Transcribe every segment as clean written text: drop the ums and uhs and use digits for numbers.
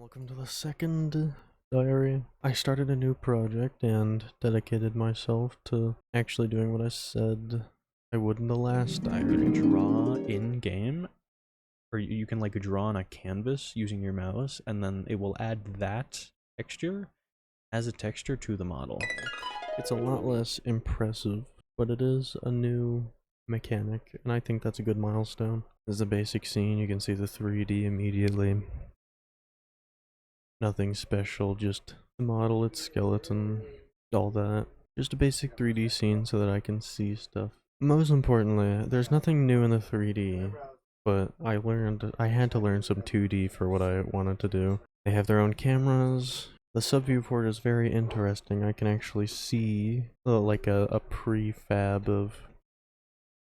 Welcome to the second diary. I started a new project and dedicated myself to actually doing what I said I would in the last diary. You can draw in-game, or you can like draw on a canvas using your mouse, and then it will add that texture as a texture to the model. It's a lot less impressive, but it is a new mechanic, and I think that's a good milestone. This is a basic scene, you can see the 3D immediately. Nothing special, just the model, its skeleton, all that. Just a basic 3D scene so that I can see stuff. Most importantly, there's nothing new in the 3D, but I had to learn some 2D for what I wanted to do. They have their own cameras. The sub-viewport is very interesting. I can actually see like a prefab of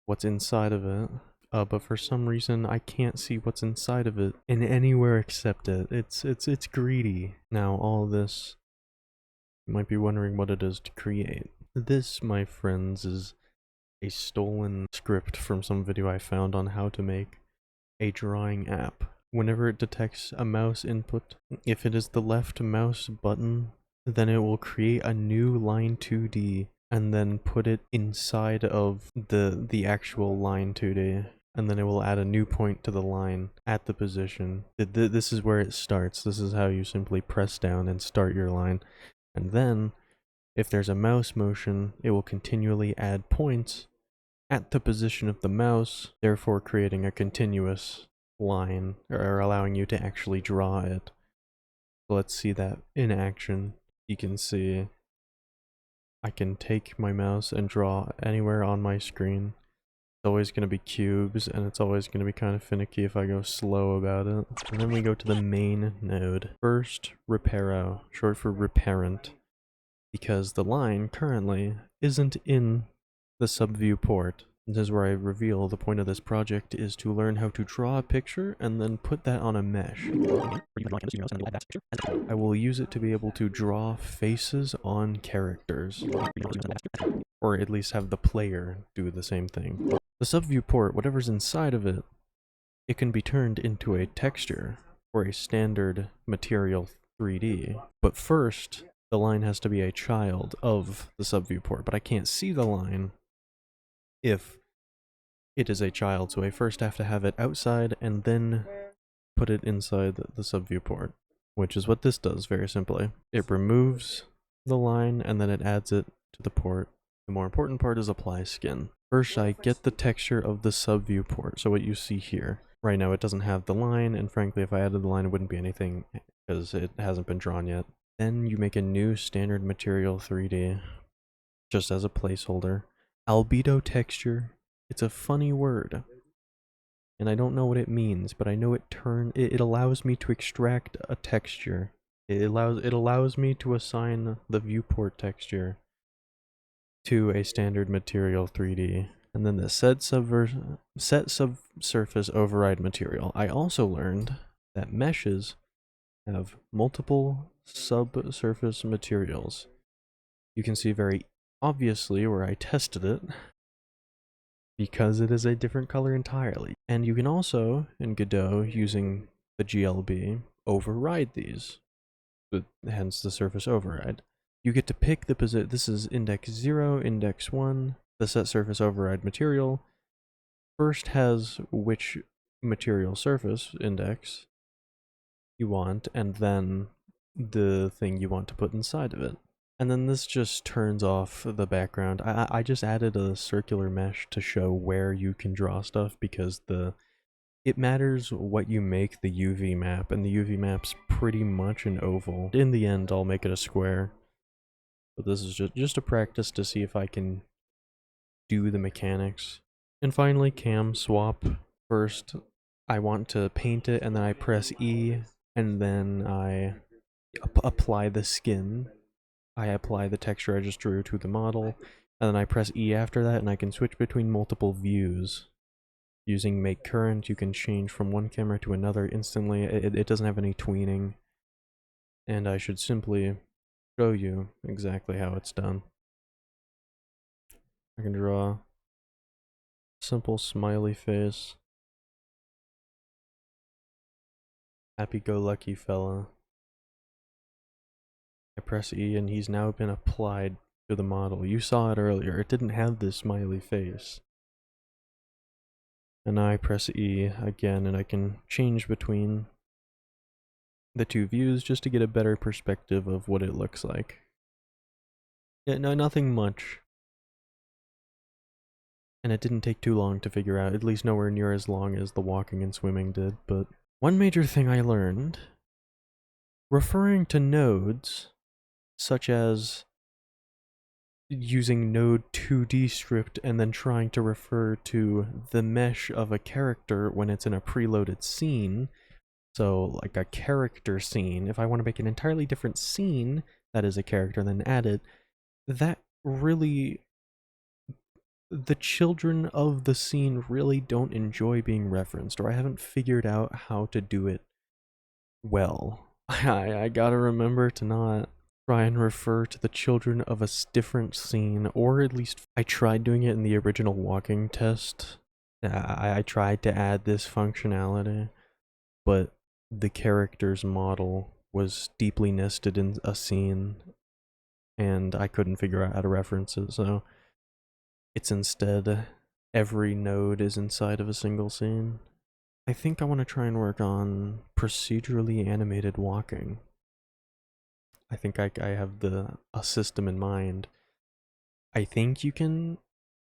what's inside of it. But for some reason I can't see what's inside of it in anywhere except it. It's greedy. Now all this, you might be wondering what it is to create. This, my friends, is a stolen script from some video I found on how to make a drawing app. Whenever it detects a mouse input, if it is the left mouse button, then it will create a new line 2D and then put it inside of the actual line 2D. And then it will add a new point to the line at the position. This is where it starts. This is how you simply press down and start your line. And then, if there's a mouse motion, it will continually add points at the position of the mouse, therefore creating a continuous line, or allowing you to actually draw it. So let's see that in action. You can see I can take my mouse and draw anywhere on my screen. It's always going to be cubes, and it's always going to be kind of finicky if I go slow about it. And then we go to the main node. First, reparo, short for reparent, because the line currently isn't in the sub-viewport. This is where I reveal the point of this project is to learn how to draw a picture and then put that on a mesh. I will use it to be able to draw faces on characters, or at least have the player do the same thing. The sub-viewport, whatever's inside of it, it can be turned into a texture or a standard material 3D. But first, the line has to be a child of the sub-viewport, but I can't see the line if it is a child, so I first have to have it outside and then put it inside the sub-viewport, which is what this does very simply. It removes the line and then it adds it to the port. The more important part is apply skin. First, I get the texture of the sub-viewport, so what you see here. Right now it doesn't have the line, and frankly if I added the line it wouldn't be anything because it hasn't been drawn yet. Then you make a new standard material 3D, just as a placeholder. Albedo texture. It's a funny word, and I don't know what it means, but I know it allows me to extract a texture. It allows me to assign the viewport texture to a standard material 3D. And then the set subsurface override material. I also learned that meshes have multiple subsurface materials. You can see very obviously where I tested it, because it is a different color entirely. And you can also, in Godot, using the GLB, override these, hence the surface override. You get to pick the position. This is index 0, index 1, the set surface override material. First has which material surface index you want, and then the thing you want to put inside of it. And then this just turns off the background. I just added a circular mesh to show where you can draw stuff, because it matters what you make the UV map, and the UV map's pretty much an oval. In the end, I'll make it a square. But this is just a practice to see if I can do the mechanics. And finally, cam swap. First, I want to paint it, and then I press E, and then I apply the skin. I apply the texture I just drew to the model, and then I press E after that, and I can switch between multiple views. Using make current, you can change from one camera to another instantly. It doesn't have any tweening, and I should simply show you exactly how it's done. I can draw a simple smiley face. Happy-go-lucky fella. I press E and he's now been applied to the model. You saw it earlier. It didn't have this smiley face. And I press E again and I can change between the two views just to get a better perspective of what it looks like. Yeah, no, nothing much. And it didn't take too long to figure out, at least nowhere near as long as the walking and swimming did. But one major thing I learned, referring to nodes, such as using node 2D script and then trying to refer to the mesh of a character when it's in a preloaded scene. So like a character scene, if I want to make an entirely different scene that is a character and then add it, that really, the children of the scene really don't enjoy being referenced, or I haven't figured out how to do it well. I gotta remember to not try and refer to the children of a different scene, or at least I tried doing it in the original walking test. I tried to add this functionality, but the character's model was deeply nested in a scene, and I couldn't figure out how to reference it, so it's instead every node is inside of a single scene. I think I want to try and work on procedurally animated walking. I think I have a system in mind. I think you can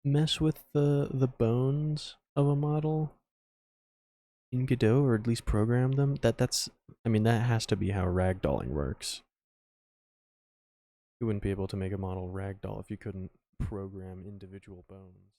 mess with the bones of a model in Godot, or at least program them. That's I mean that has to be how ragdolling works. You wouldn't be able to make a model ragdoll if you couldn't program individual bones.